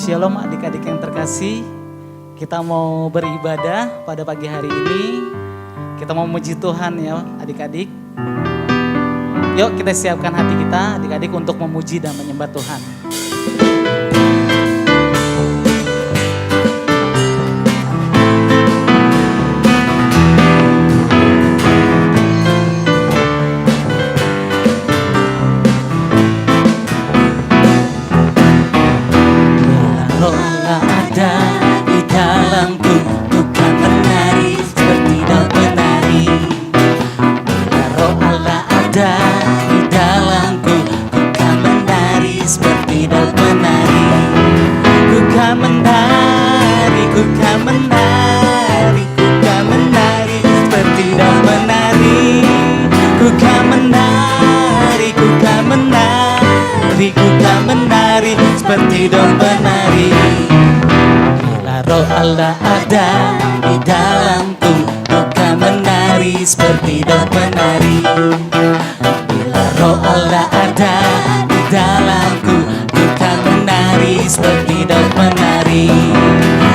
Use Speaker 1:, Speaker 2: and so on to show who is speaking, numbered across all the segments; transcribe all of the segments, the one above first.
Speaker 1: Shalom adik-adik yang terkasih, kita mau beribadah pada pagi hari ini. Kita mau memuji Tuhan ya adik-adik. Yuk kita siapkan hati kita adik-adik untuk memuji dan menyembah Tuhan.
Speaker 2: Seperti dong penari, bila roh Allah ada di dalamku, ku kan menari seperti dong penari. Bila roh Allah ada di dalamku, ku kan menari seperti dong penari.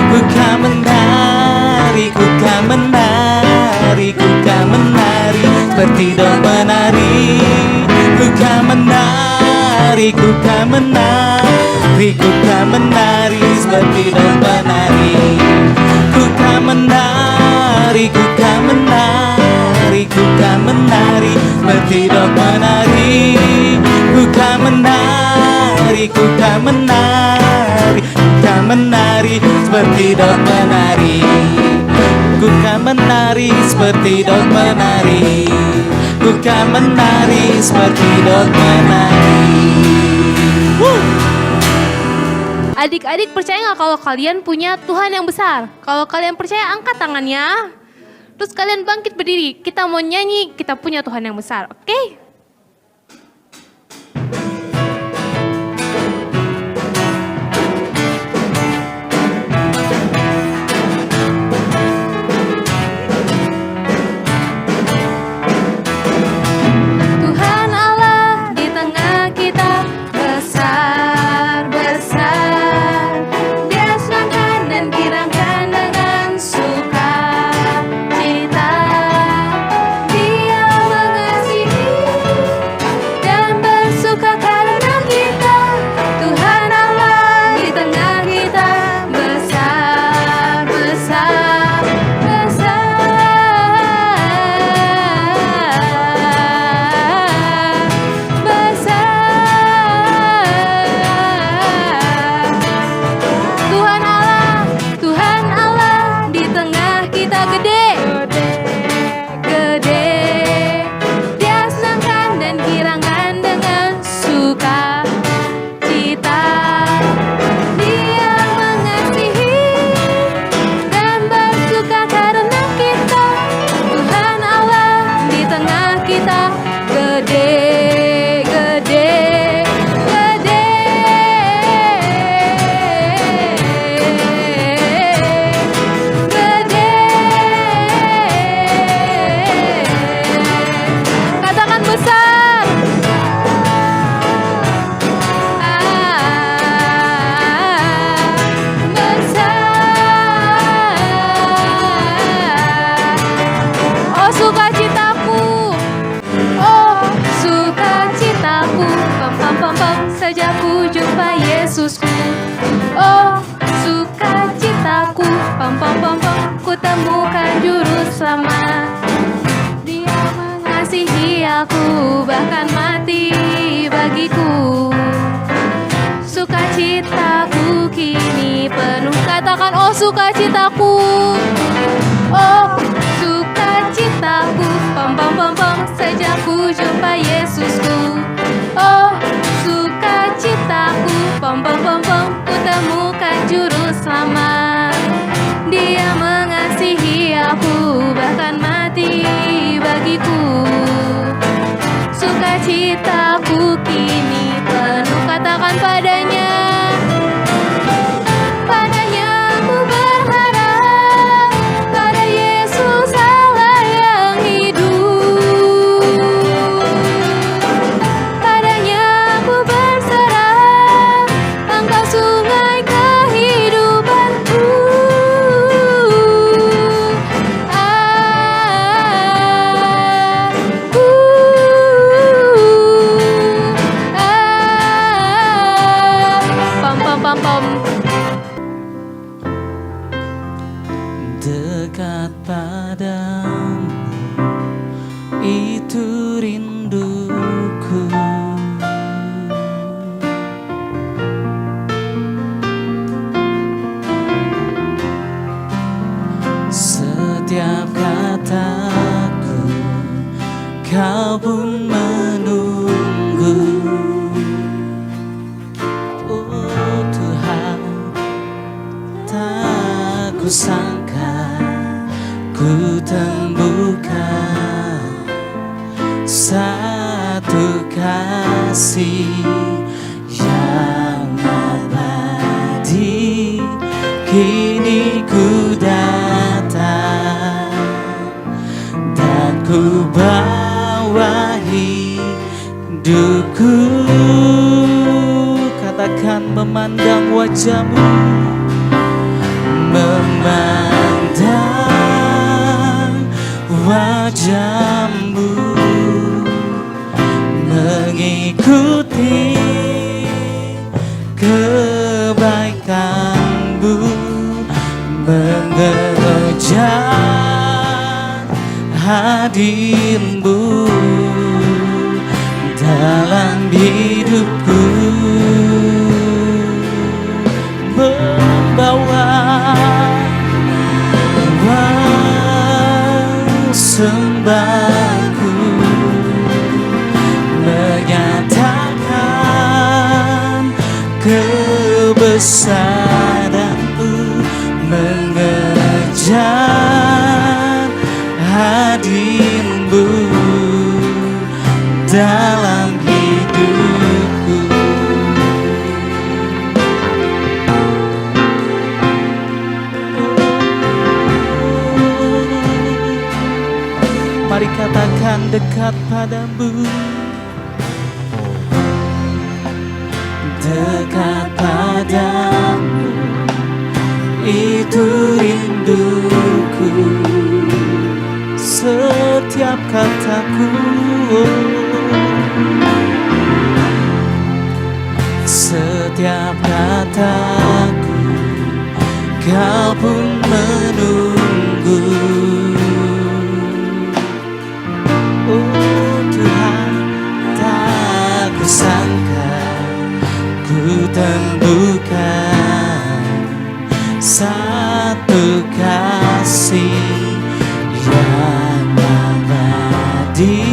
Speaker 2: Ku kan menari, ku kan menari, ku kan menari seperti dong penari. Ku kan menari, ku kan menari, ku kan menari seperti dong penari. Ku kan menari, ku kan menari, ku kan menari seperti dong penari. Ku kan menari, ku kan menari, ku kan menari seperti dong penari. Ku kan menari seperti dong penari. Ku kan menari seperti dong penari.
Speaker 3: Adik-adik percaya gak kalau kalian punya Tuhan yang besar? Kalau kalian percaya angkat tangannya. Terus kalian bangkit berdiri. Kita mau nyanyi, kita punya Tuhan yang besar. Oke? Tuhan Allah di tengah kita besar, besar. Dia senangkan dan girangkan dengan sukacita. Dia mengasihi dan bersuka karena kita. Tuhan Allah di tengah kita besar, besar, besar. Tuhan Allah di tengah kita gede, gede. Dia senangkan dan girangkan dengan sukacita. Dia mengasihi dan bersuka karena kita. Tuhan Allah di tengah kita gede, gede, gede. Katakan besar. Besar. Oh sukacitaku, oh sukacitaku, pam pam pam pam, sejak ku jumpa Yesusku. Oh sukacitaku, pam pam pam pam, ku temukan juru selamat. Dia mengasihi aku, bahkan mati bagiku. Sukacitaku kini penuh. Katakan oh sukacitaku, oh sukacitaku, pam pam pam pam, sejak ku jumpa Yesusku. Oh sukacitaku, pam pam pam pam, ku temukan juru selamat. Dia mengasihi aku, bahkan mati bagiku. Sukacitaku kini penuh. Katakan padanya, padanya ku berharap, pada Yesus Allah.
Speaker 2: Kau pun menunggu. Oh Tuhan, tak kusangka ku temukan satu kasih yang abadi. Kini ku datang dan ku bawa hidupku. Katakan memandang wajahmu, memandang wajahmu, mengikuti kebaikanmu, mengejar hadirmu dalam hidupku, membawa sembahku, menyatakan kebesaranmu, mengejar hadirmu dalam hidupku. Mari katakan dekat padamu, dekat padamu, itu rinduku. Setiap kataku, setiap kataku, kau pun menunggu. Oh Tuhan, tak kusangka ku temukan satu kasih yang abadi.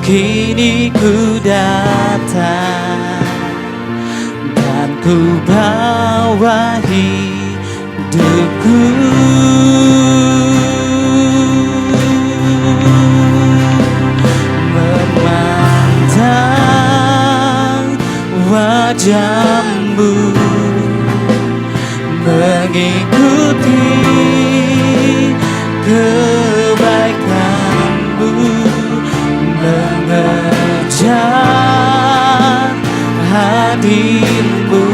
Speaker 2: Kini ku datang dan ku bawa hidupku, memandang wajahmu, mengikuti kebaikanmu, mengejar hadirmu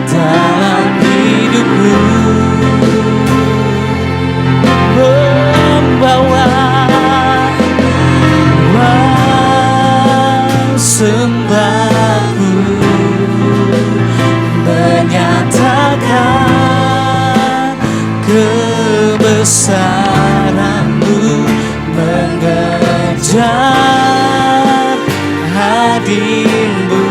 Speaker 2: dalam hidupku, membawa sembahku, menyatakan kebesaranmu, mengejar hadirmu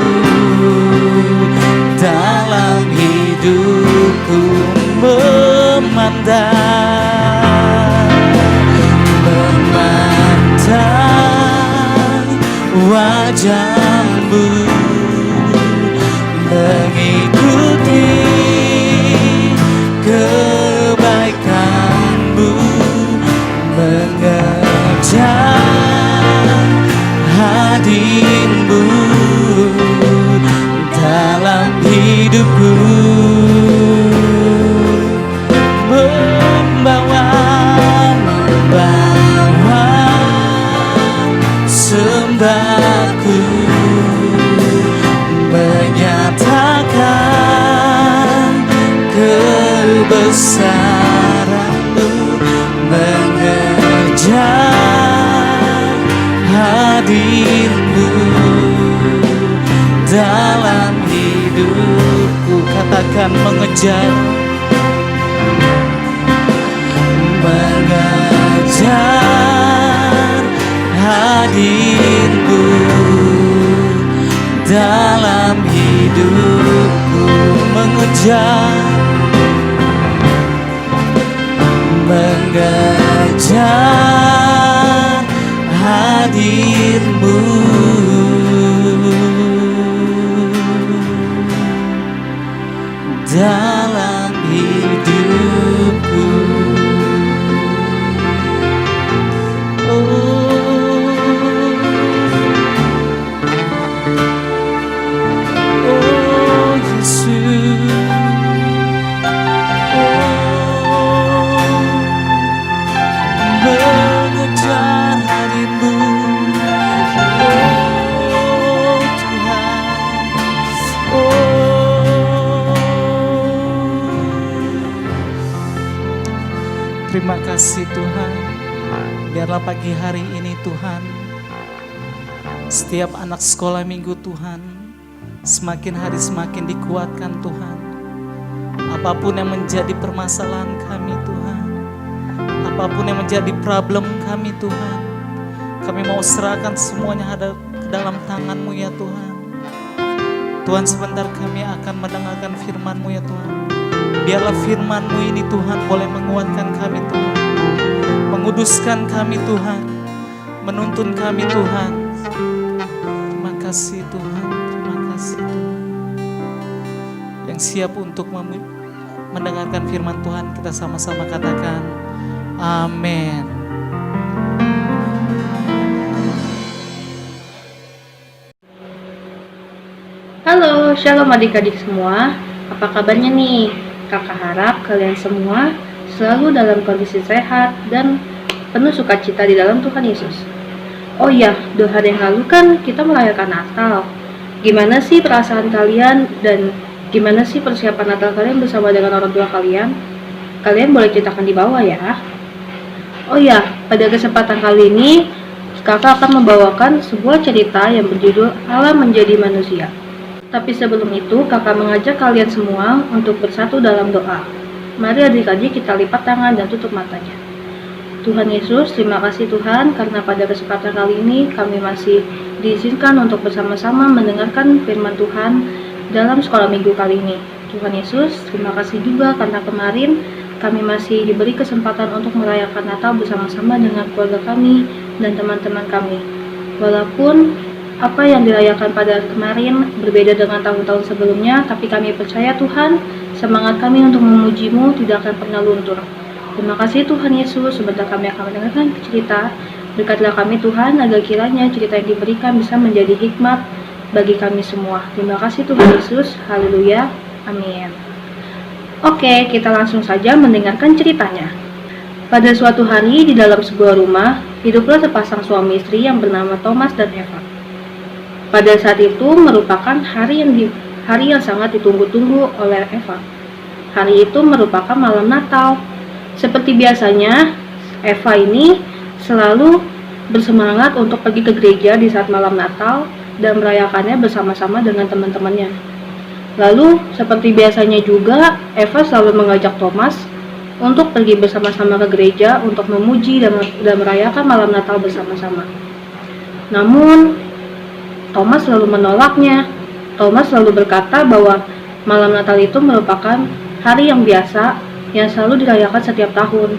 Speaker 2: dalam hidupku, memandang wajahmu, mengikuti kebaikanmu, mengejar hadirmu dalam hidupku, membawa sembahku, menyatakan kebesaranmu, mengejar hadirmu dalam hidupku. Katakan mengejar, mengejar hadirmu dalam hidupku, mengejar, mengejar
Speaker 1: kasih Tuhan. Biarlah pagi hari ini Tuhan, setiap anak sekolah minggu Tuhan, semakin hari semakin dikuatkan Tuhan. Apapun yang menjadi permasalahan kami Tuhan, apapun yang menjadi problem kami Tuhan, kami mau serahkan semuanya ada ke dalam tangan-Mu ya Tuhan. Tuhan, sebentar kami akan mendengarkan firman-Mu ya Tuhan. Biarlah firman-Mu ini Tuhan boleh menguatkan kami Tuhan, menguduskan kami Tuhan, menuntun kami Tuhan. Terima kasih Tuhan, terima kasih Tuhan. Yang siap untuk mendengarkan firman Tuhan, kita sama-sama katakan amin.
Speaker 4: Halo, shalom adik-adik semua. Apa kabarnya nih? Kakak harap kalian semua selalu dalam kondisi sehat dan penuh sukacita di dalam Tuhan Yesus. Oh iya, 2 hari yang lalu kan kita merayakan Natal. Gimana sih perasaan kalian dan gimana sih persiapan Natal kalian bersama dengan orang tua kalian? Kalian boleh ceritakan di bawah ya. Oh iya, pada kesempatan kali ini kakak akan membawakan sebuah cerita yang berjudul Allah Menjadi Manusia. Tapi sebelum itu, kakak mengajak kalian semua untuk bersatu dalam doa. Mari adik-adik kita lipat tangan dan tutup matanya. Tuhan Yesus, terima kasih Tuhan, karena pada kesempatan kali ini kami masih diizinkan untuk bersama-sama mendengarkan firman Tuhan dalam sekolah minggu kali ini. Tuhan Yesus, terima kasih juga karena kemarin kami masih diberi kesempatan untuk merayakan Natal bersama-sama dengan keluarga kami dan teman-teman kami. Walaupun apa yang dirayakan pada kemarin berbeda dengan tahun-tahun sebelumnya, tapi kami percaya Tuhan, semangat kami untuk memuji-Mu tidak akan pernah luntur. Terima kasih Tuhan Yesus, sebentar kami akan mendengarkan cerita. Berkatlah kami Tuhan, agar kiranya cerita yang diberikan bisa menjadi hikmat bagi kami semua. Terima kasih Tuhan Yesus, haleluya, amin. Oke, kita langsung saja mendengarkan ceritanya. Pada suatu hari di dalam sebuah rumah, hiduplah sepasang suami istri yang bernama Thomas dan Eva. Pada saat itu merupakan hari yang sangat ditunggu-tunggu oleh Eva. Hari itu merupakan malam Natal. Seperti biasanya, Eva ini selalu bersemangat untuk pergi ke gereja di saat malam Natal dan merayakannya bersama-sama dengan teman-temannya. Lalu, seperti biasanya juga, Eva selalu mengajak Thomas untuk pergi bersama-sama ke gereja untuk memuji dan merayakan malam Natal bersama-sama. Namun, Thomas selalu menolaknya. Thomas selalu berkata bahwa malam Natal itu merupakan hari yang biasa yang selalu dirayakan setiap tahun.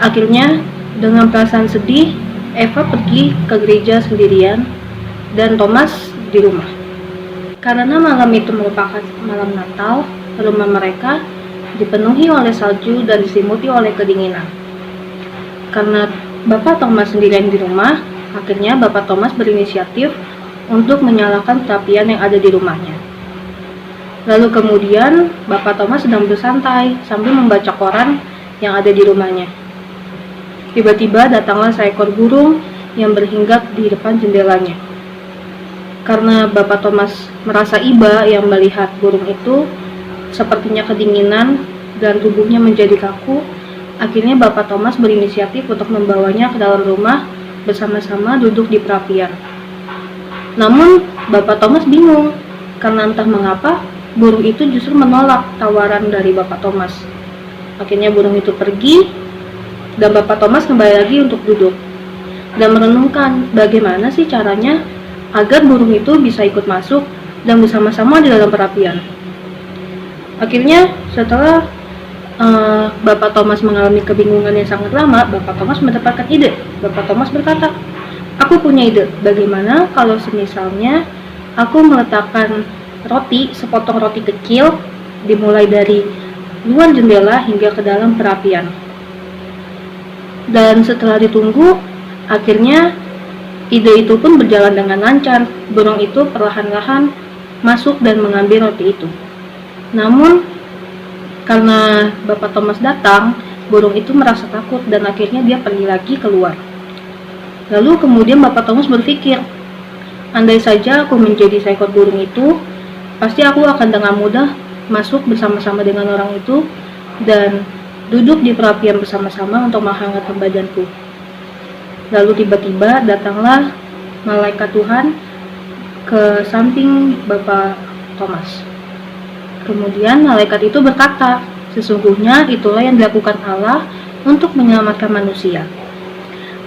Speaker 4: Akhirnya, dengan perasaan sedih, Eva pergi ke gereja sendirian dan Thomas di rumah. Karena malam itu merupakan malam Natal, rumah mereka dipenuhi oleh salju dan diselimuti oleh kedinginan. Karena Bapak Thomas sendirian di rumah, akhirnya Bapak Thomas berinisiatif untuk menyalakan perapian yang ada di rumahnya. Lalu kemudian Bapak Thomas sedang bersantai sambil membaca koran yang ada di rumahnya. Tiba-tiba datanglah seekor burung yang berhinggap di depan jendelanya. Karena Bapak Thomas merasa iba yang melihat burung itu sepertinya kedinginan dan tubuhnya menjadi kaku, akhirnya Bapak Thomas berinisiatif untuk membawanya ke dalam rumah bersama-sama duduk di perapian. Namun, Bapak Thomas bingung, karena entah mengapa, burung itu justru menolak tawaran dari Bapak Thomas. Akhirnya burung itu pergi, dan Bapak Thomas kembali lagi untuk duduk, dan merenungkan bagaimana sih caranya agar burung itu bisa ikut masuk dan bersama-sama di dalam perapian. Akhirnya, setelah Bapak Thomas mengalami kebingungan yang sangat lama, Bapak Thomas mendapatkan ide. Bapak Thomas berkata, "Aku punya ide, bagaimana kalau semisalnya aku meletakkan sepotong roti kecil, dimulai dari luar jendela hingga ke dalam perapian." Dan setelah ditunggu, akhirnya ide itu pun berjalan dengan lancar. Burung itu perlahan-lahan masuk dan mengambil roti itu. Namun, karena Bapak Thomas datang, burung itu merasa takut dan akhirnya dia pergi lagi keluar. Lalu kemudian Bapak Thomas berpikir, andai saja aku menjadi seekor burung itu, pasti aku akan dengan mudah masuk bersama-sama dengan orang itu dan duduk di perapian bersama-sama untuk menghangatkan badanku. Lalu tiba-tiba datanglah malaikat Tuhan ke samping Bapak Thomas. Kemudian malaikat itu berkata, sesungguhnya itulah yang dilakukan Allah untuk menyelamatkan manusia.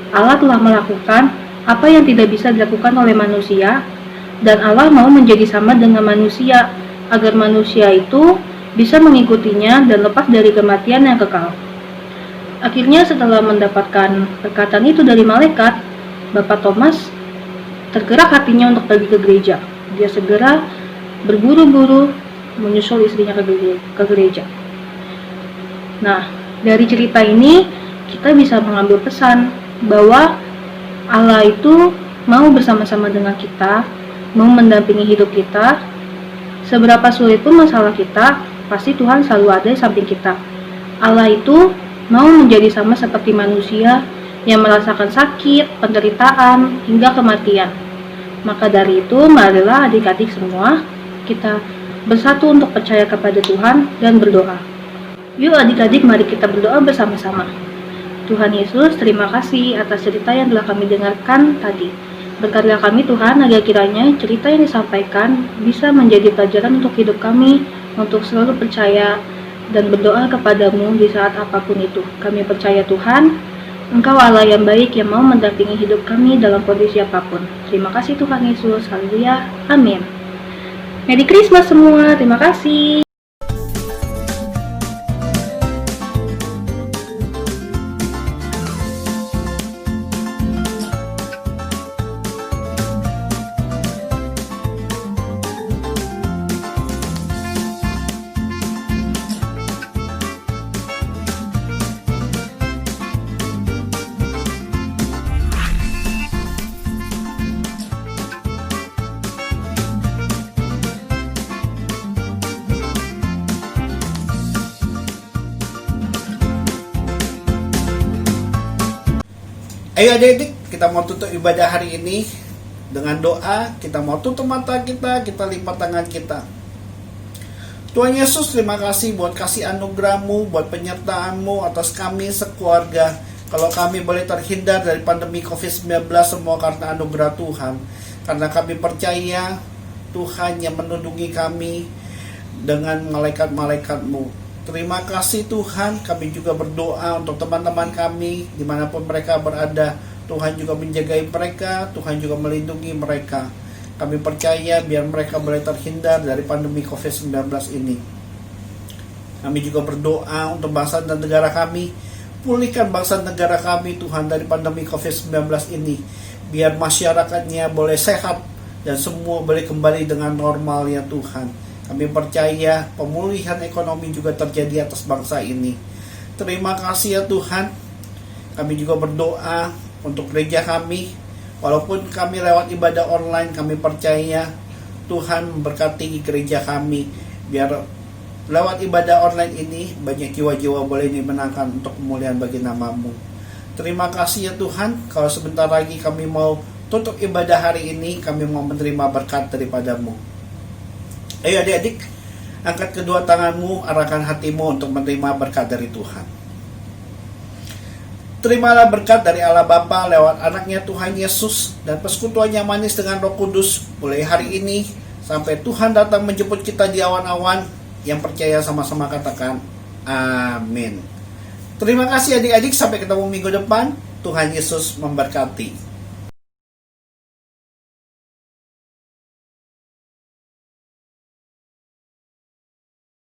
Speaker 4: Allah telah melakukan apa yang tidak bisa dilakukan oleh manusia, dan Allah mau menjadi sama dengan manusia, agar manusia itu bisa mengikutinya dan lepas dari kematian yang kekal. Akhirnya setelah mendapatkan perkataan itu dari malaikat, Bapak Thomas tergerak hatinya untuk pergi ke gereja. Dia segera berburu-buru menyusul istrinya ke gereja. Nah, dari cerita ini kita bisa mengambil pesan bahwa Allah itu mau bersama-sama dengan kita, mau mendampingi hidup kita. Seberapa sulit pun masalah kita, pasti Tuhan selalu ada di samping kita. Allah itu mau menjadi sama seperti manusia yang merasakan sakit, penderitaan, hingga kematian. Maka dari itu, marilah adik-adik semua kita bersatu untuk percaya kepada Tuhan dan berdoa. Yuk adik-adik, mari kita berdoa bersama-sama. Tuhan Yesus, terima kasih atas cerita yang telah kami dengarkan tadi. Berkatilah kami Tuhan, agar kiranya cerita yang disampaikan bisa menjadi pelajaran untuk hidup kami, untuk selalu percaya dan berdoa kepadamu di saat apapun itu. Kami percaya Tuhan, Engkau Allah yang baik yang mau mendampingi hidup kami dalam kondisi apapun. Terima kasih Tuhan Yesus, haleluya, amin. Merry Christmas semua, terima kasih.
Speaker 5: Ayo adik-adik, kita mau tutup ibadah hari ini dengan doa. Kita mau tutup mata kita lipat tangan kita. Tuhan Yesus, terima kasih buat kasih anugerah-Mu, buat penyertaan-Mu atas kami sekeluarga. Kalau kami boleh terhindar dari pandemi COVID-19, semua karena anugerah Tuhan. Karena kami percaya Tuhan yang melindungi kami dengan malaikat-malaikat-Mu. Terima kasih Tuhan, kami juga berdoa untuk teman-teman kami dimanapun mereka berada. Tuhan juga menjagai mereka, Tuhan juga melindungi mereka. Kami percaya biar mereka boleh terhindar dari pandemi COVID-19 ini. Kami juga berdoa untuk bangsa dan negara kami. Pulihkan bangsa dan negara kami Tuhan dari pandemi COVID-19 ini. Biar masyarakatnya boleh sehat dan semua boleh kembali dengan normal ya Tuhan. Kami percaya pemulihan ekonomi juga terjadi atas bangsa ini. Terima kasih ya Tuhan. Kami juga berdoa untuk gereja kami. Walaupun kami lewat ibadah online, kami percaya Tuhan memberkati gereja kami. Biar lewat ibadah online ini banyak jiwa-jiwa boleh dimenangkan untuk pemulihan bagi nama-Mu. Terima kasih ya Tuhan. Kalau sebentar lagi kami mau tutup ibadah hari ini, kami mau menerima berkat daripada-Mu. Ayo adik-adik, angkat kedua tanganmu, arahkan hatimu untuk menerima berkat dari Tuhan. Terimalah berkat dari Allah Bapa lewat anaknya Tuhan Yesus dan persekutuan yang manis dengan Roh Kudus mulai hari ini sampai Tuhan datang menjemput kita di awan-awan. Yang percaya sama-sama katakan amin. Terima kasih adik-adik, sampai ketemu minggu depan. Tuhan Yesus memberkati.